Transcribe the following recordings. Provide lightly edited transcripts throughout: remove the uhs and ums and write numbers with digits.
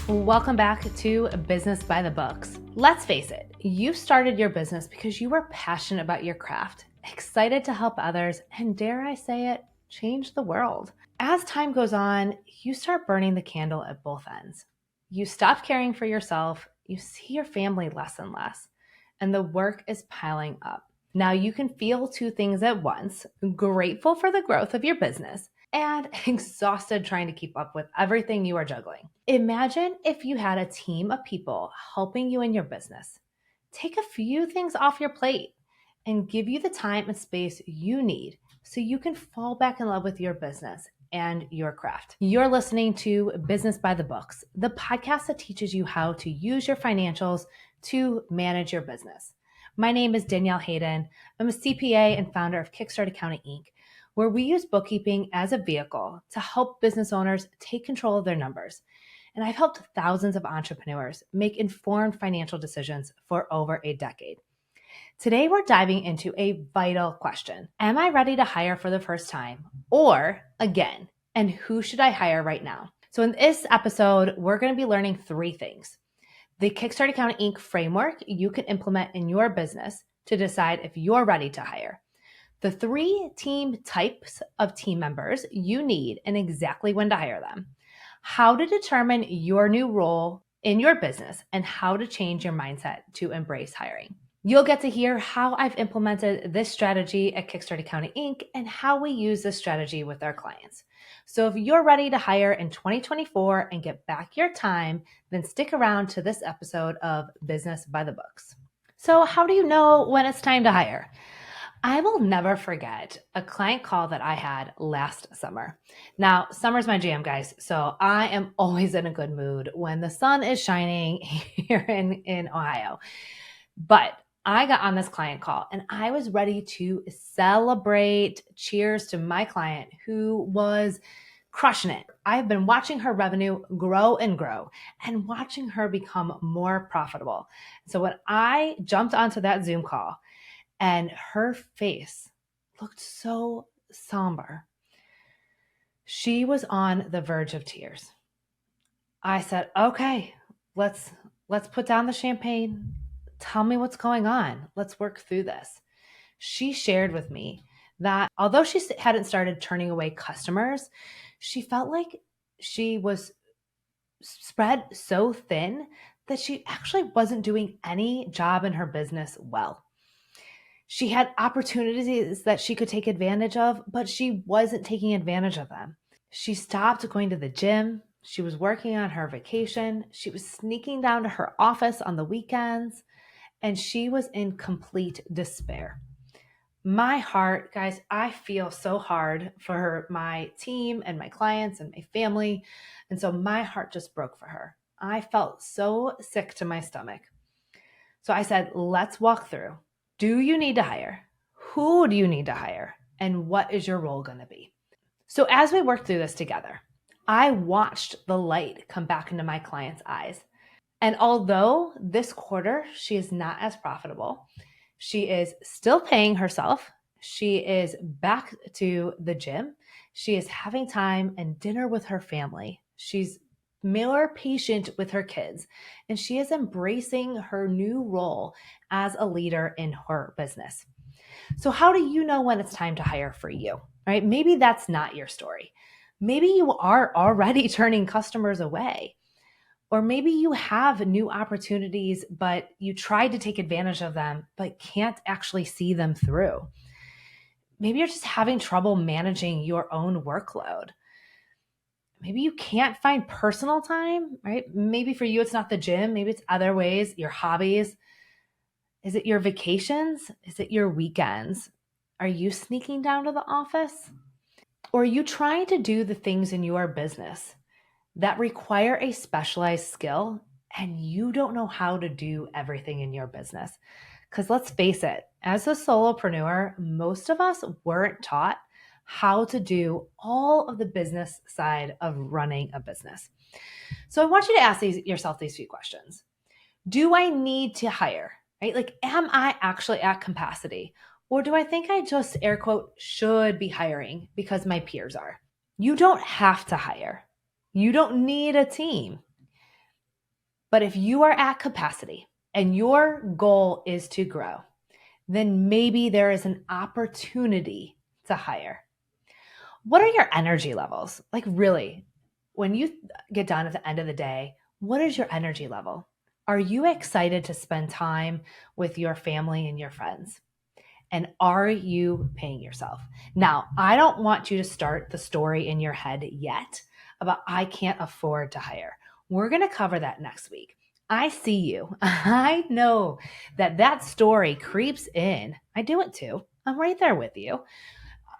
Welcome back to Business by the Books. Let's face it, you started your business because you were passionate about your craft, excited to help others, and dare I say it, change the world. As time goes on, you start burning the candle at both ends. You stop caring for yourself, you see your family less and less, and the work is piling up. Now you can feel two things at once, grateful for the growth of your business and exhausted trying to keep up with everything you are juggling. Imagine if you had a team of people helping you in your business. Take a few things off your plate and give you the time and space you need so you can fall back in love with your business and your craft. You're listening to Business by the Books, the podcast that teaches you how to use your financials to manage your business. My name is Danielle Hayden. I'm a CPA and founder of Kickstart Accounting Inc, where we use bookkeeping as a vehicle to help business owners take control of their numbers. And I've helped thousands of entrepreneurs make informed financial decisions for over a decade. Today, we're diving into a vital question. Am I ready to hire for the first time? Or again, and who should I hire right now? So in this episode, we're going to be learning three things. The Kickstart Accounting Inc framework you can implement in your business to decide if you're ready to hire. The three team types of team members you need and exactly when to hire them. How to determine your new role in your business and how to change your mindset to embrace hiring. You'll get to hear how I've implemented this strategy at Kickstart Accounting Inc. and how we use this strategy with our clients. So if you're ready to hire in 2024 and get back your time, then stick around to this episode of Business by the Books. So how do you know when it's time to hire? I will never forget a client call that I had last summer. Now, summer's my jam, guys, so I am always in a good mood when the sun is shining here in Ohio. But I got on this client call and I was ready to celebrate. Cheers to my client who was crushing it. I've been watching her revenue grow and grow and watching her become more profitable. So when I jumped onto that Zoom call, and her face looked so somber. She was on the verge of tears. I said, okay, let's put down the champagne. Tell me what's going on. Let's work through this. She shared with me that although she hadn't started turning away customers, she felt like she was spread so thin that she actually wasn't doing any job in her business well. She had opportunities that she could take advantage of, but she wasn't taking advantage of them. She stopped going to the gym. She was working on her vacation. She was sneaking down to her office on the weekends, and she was in complete despair. My heart, guys, I feel so hard for my team and my clients and my family. And so my heart just broke for her. I felt so sick to my stomach. So I said, let's walk through. Do you need to hire? Who do you need to hire? And what is your role going to be? So as we worked through this together, I watched the light come back into my client's eyes. And although this quarter she is not as profitable, she is still paying herself. She is back to the gym. She is having time and dinner with her family. She's more patient with her kids, and she is embracing her new role as a leader in her business. So how do you know when it's time to hire for you, right? Maybe that's not your story. Maybe you are already turning customers away, or maybe you have new opportunities, but you tried to take advantage of them, but can't actually see them through. Maybe you're just having trouble managing your own workload. Maybe you can't find personal time, right? Maybe for you, it's not the gym. Maybe it's other ways, your hobbies. Is it your vacations? Is it your weekends? Are you sneaking down to the office? Or are you trying to do the things in your business that require a specialized skill and you don't know how to do everything in your business? Because let's face it, as a solopreneur, most of us weren't taught how to do all of the business side of running a business. So I want you to ask yourself these few questions. Do I need to hire, right? Like, am I actually at capacity? Or do I think I just, air quote, should be hiring because my peers are? You don't have to hire. You don't need a team. But if you are at capacity and your goal is to grow, then maybe there is an opportunity to hire. What are your energy levels? Like, really, when you get done at the end of the day, what is your energy level? Are you excited to spend time with your family and your friends? And are you paying yourself? Now, I don't want you to start the story in your head yet about I can't afford to hire. We're going to cover that next week. I see you. I know that story creeps in. I do it too. I'm right there with you.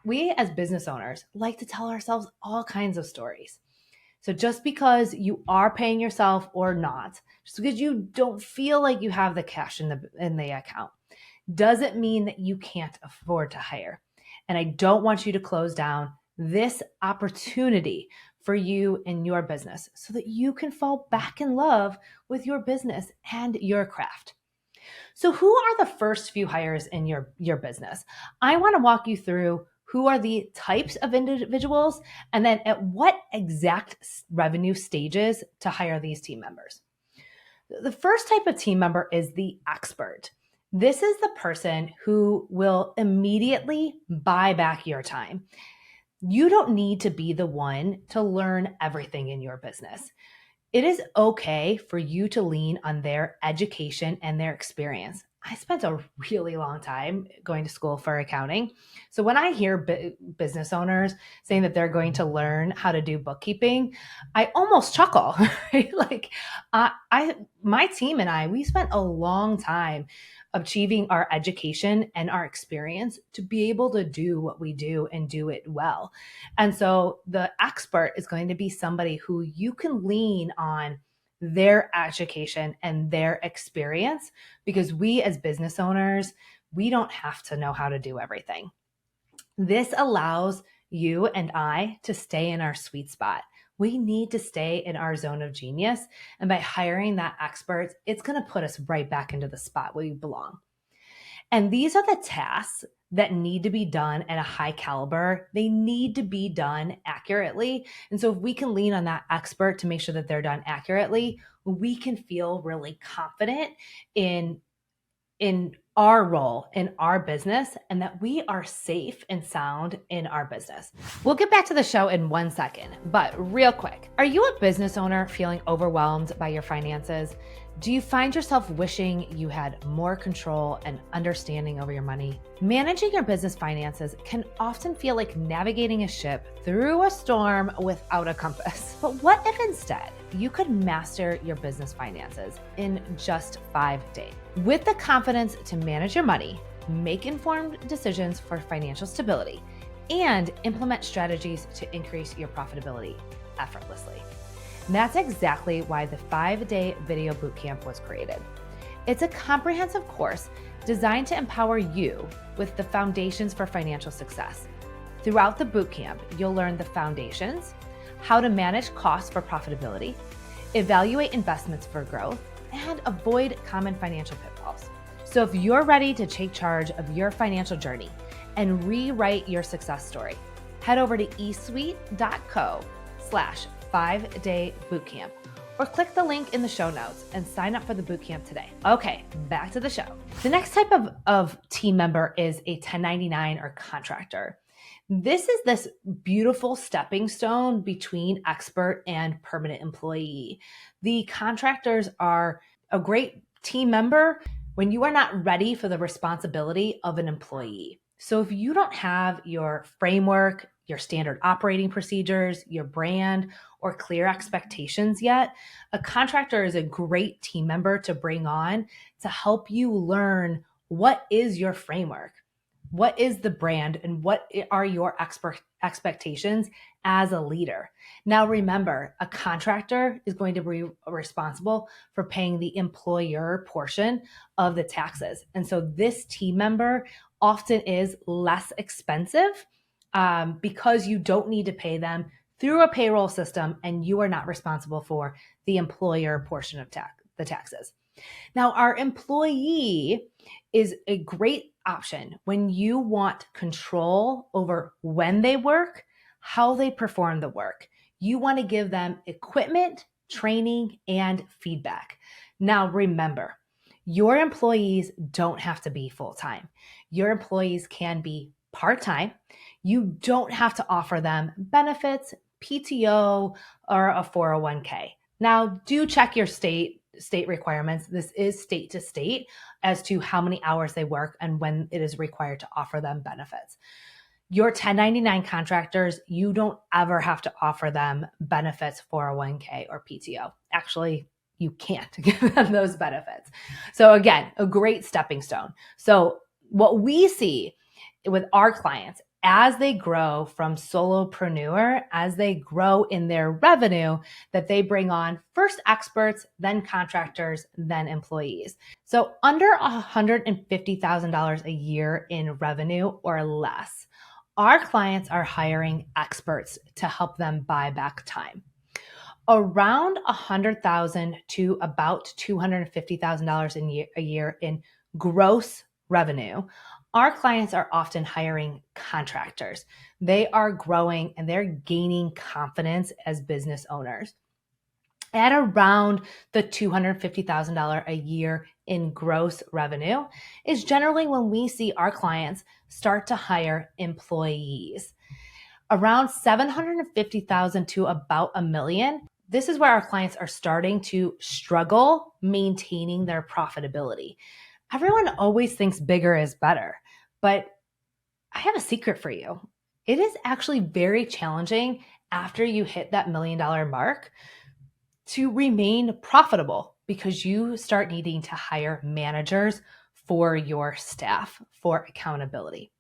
We as business owners like to tell ourselves all kinds of stories. So just because you are paying yourself or not, just because you don't feel like you have the cash in the account, doesn't mean that you can't afford to hire. And I don't want you to close down this opportunity for you and your business so that you can fall back in love with your business and your craft. So who are the first few hires in your business? I want to walk you through who are the types of individuals and then at what exact revenue stages to hire these team members. The first type of team member is the expert. This is the person who will immediately buy back your time. You don't need to be the one to learn everything in your business. It is okay for you to lean on their education and their experience. I spent a really long time going to school for accounting. So when I hear business owners saying that they're going to learn how to do bookkeeping, I almost chuckle. Right? Like my team and I, we spent a long time achieving our education and our experience to be able to do what we do and do it well. And so the expert is going to be somebody who you can lean on their education and their experience, because we as business owners, we don't have to know how to do everything. This allows you and I to stay in our sweet spot. We need to stay in our zone of genius. And by hiring that expert, it's going to put us right back into the spot where we belong. And these are the tasks that need to be done at a high caliber. They need to be done accurately. And so if we can lean on that expert to make sure that they're done accurately, we can feel really confident in our role in our business and that we are safe and sound in our business. We'll get back to the show in 1 second, but real quick, are you a business owner feeling overwhelmed by your finances? Do you find yourself wishing you had more control and understanding over your money? Managing your business finances can often feel like navigating a ship through a storm without a compass. But what if instead you could master your business finances in just 5 days? With the confidence to manage your money, make informed decisions for financial stability, and implement strategies to increase your profitability effortlessly. And that's exactly why the 5-day video bootcamp was created. It's a comprehensive course designed to empower you with the foundations for financial success. Throughout the bootcamp, you'll learn the foundations, how to manage costs for profitability, evaluate investments for growth, and avoid common financial pitfalls. So if you're ready to take charge of your financial journey and rewrite your success story, head over to esuite.co/5-day bootcamp or click the link in the show notes and sign up for the bootcamp today. Okay, back to the show. The next type of team member is a 1099 or contractor. This is this beautiful stepping stone between expert and permanent employee. The contractors are a great team member when you are not ready for the responsibility of an employee. So if you don't have your framework, your standard operating procedures, your brand, or clear expectations yet, a contractor is a great team member to bring on to help you learn what is your framework, what is the brand, and what are your expectations as a leader. Now remember, a contractor is going to be responsible for paying the employer portion of the taxes. And so this team member often is less expensive because you don't need to pay them through a payroll system and you are not responsible for the employer portion of the taxes. Now, our employee is a great option when you want control over when they work, how they perform the work. You want to give them equipment training, and feedback. Now remember, your employees don't have to be full-time. Your employees can be part-time. You don't have to offer them benefits, PTO, or a 401k. Now, do check your state requirements. This is state to state as to how many hours they work and when it is required to offer them benefits. Your 1099 contractors, you don't ever have to offer them benefits, 401k, or PTO. Actually, you can't give them those benefits. So again, a great stepping stone. So what we see with our clients as they grow from solopreneur, as they grow in their revenue, that they bring on first experts, then contractors, then employees. So under $150,000 a year in revenue or less, our clients are hiring experts to help them buy back time. Around $100,000 to about $250,000 a year in gross revenue, our clients are often hiring contractors. They are growing and they're gaining confidence as business owners. At around the $250,000 a year in gross revenue is generally when we see our clients start to hire employees. Around $750,000 to about $1 million, this is where our clients are starting to struggle maintaining their profitability. Everyone always thinks bigger is better, but I have a secret for you. It is actually very challenging after you hit that $1 million mark to remain profitable because you start needing to hire managers for your staff for accountability.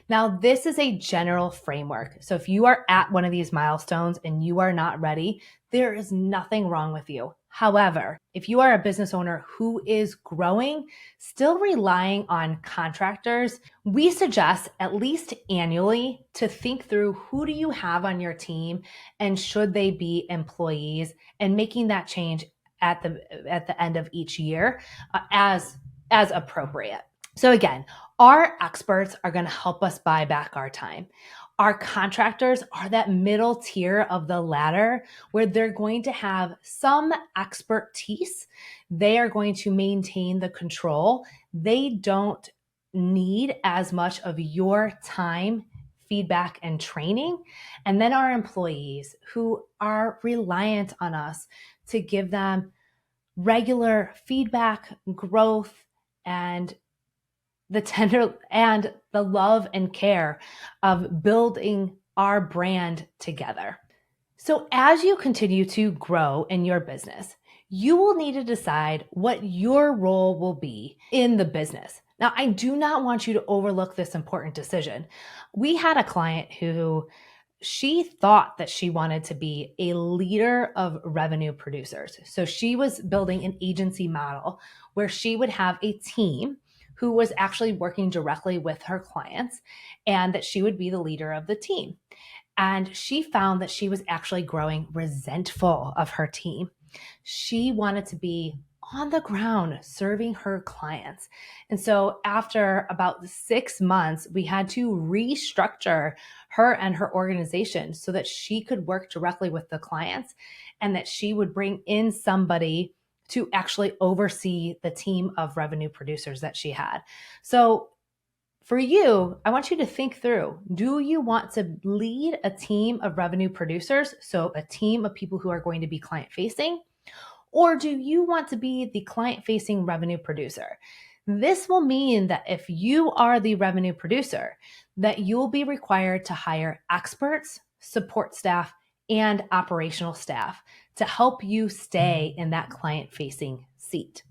Now, this is a general framework. So if you are at one of these milestones and you are not ready, there is nothing wrong with you. However, if you are a business owner who is growing, still relying on contractors, we suggest at least annually to think through who do you have on your team and should they be employees, and making that change at the end of each year as appropriate. So again, our experts are going to help us buy back our time. Our contractors are that middle tier of the ladder where they're going to have some expertise. They are going to maintain the control. They don't need as much of your time, feedback, and training. And then our employees who are reliant on us to give them regular feedback, growth, and the tender and the love and care of building our brand together. So as you continue to grow in your business, you will need to decide what your role will be in the business. Now, I do not want you to overlook this important decision. We had a client who she thought that she wanted to be a leader of revenue producers. So she was building an agency model where she would have a team who was actually working directly with her clients, and that she would be the leader of the team. And she found that she was actually growing resentful of her team. She wanted to be on the ground serving her clients. And so after about 6 months, we had to restructure her and her organization so that she could work directly with the clients and that she would bring in somebody to actually oversee the team of revenue producers that she had. So for you, I want you to think through, do you want to lead a team of revenue producers, so a team of people who are going to be client facing, or do you want to be the client facing revenue producer? This will mean that if you are the revenue producer, that you'll be required to hire experts, support staff, and operational staff to help you stay in that client-facing seat.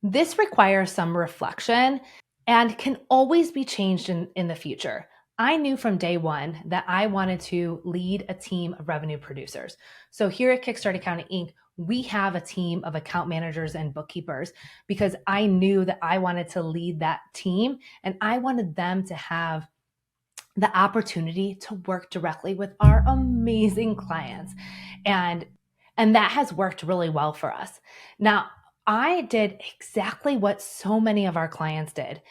This requires some reflection and can always be changed in the future. I knew from day one that I wanted to lead a team of revenue producers. So here at Kickstart Accounting Inc., we have a team of account managers and bookkeepers because I knew that I wanted to lead that team and I wanted them to have the opportunity to work directly with our amazing clients. And that has worked really well for us. Now, I did exactly what so many of our clients did.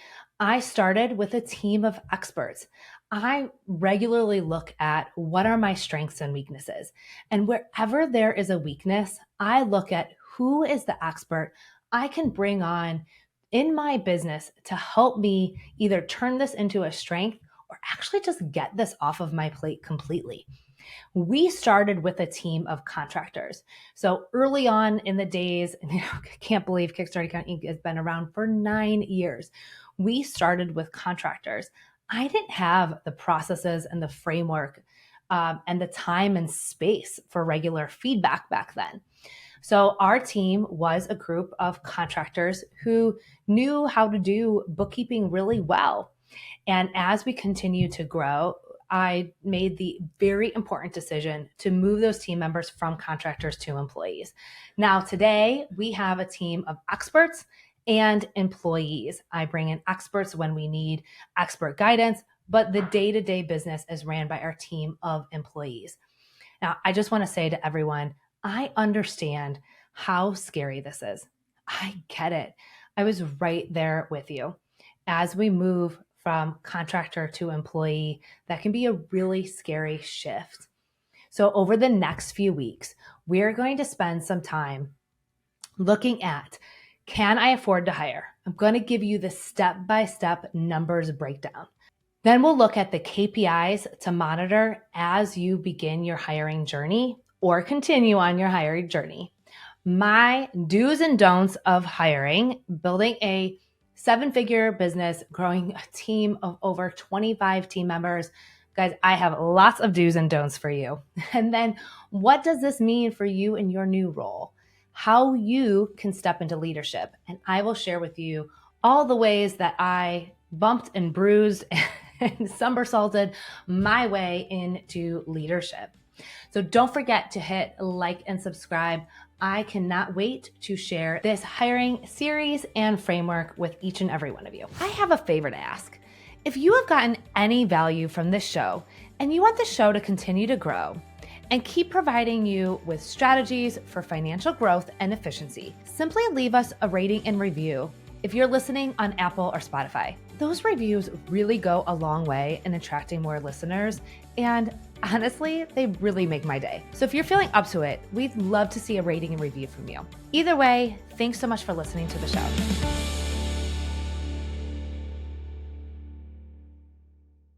I started with a team of experts. I regularly look at what are my strengths and weaknesses. And wherever there is a weakness, I look at who is the expert I can bring on in my business to help me either turn this into a strength or actually just get this off of my plate completely. We started with a team of contractors. So early on in the days, and I can't believe Kickstart Accounting Inc. has been around for 9 years. We started with contractors. I didn't have the processes and the framework and the time and space for regular feedback back then. So our team was a group of contractors who knew how to do bookkeeping really well. And as we continue to grow, I made the very important decision to move those team members from contractors to employees. Now, today we have a team of experts and employees. I bring in experts when we need expert guidance, but the day-to-day business is ran by our team of employees. Now, I just want to say to everyone, I understand how scary this is. I get it. I was right there with you. As we move from contractor to employee, that can be a really scary shift. So over the next few weeks, we're going to spend some time looking at, can I afford to hire? I'm going to give you the step-by-step numbers breakdown. Then we'll look at the KPIs to monitor as you begin your hiring journey or continue on your hiring journey. My do's and don'ts of hiring, building a 7-figure business, growing a team of over 25 team members. Guys, I have lots of do's and don'ts for you. And then what does this mean for you in your new role? How you can step into leadership. And I will share with you all the ways that I bumped and bruised and somersaulted my way into leadership. So don't forget to hit like and subscribe. I cannot wait to share this hiring series and framework with each and every one of you. I have a favor to ask. If you have gotten any value from this show and you want the show to continue to grow and keep providing you with strategies for financial growth and efficiency, simply leave us a rating and review if you're listening on Apple or Spotify. Those reviews really go a long way in attracting more listeners, and honestly, they really make my day. So if you're feeling up to it, we'd love to see a rating and review from you. Either way, thanks so much for listening to the show.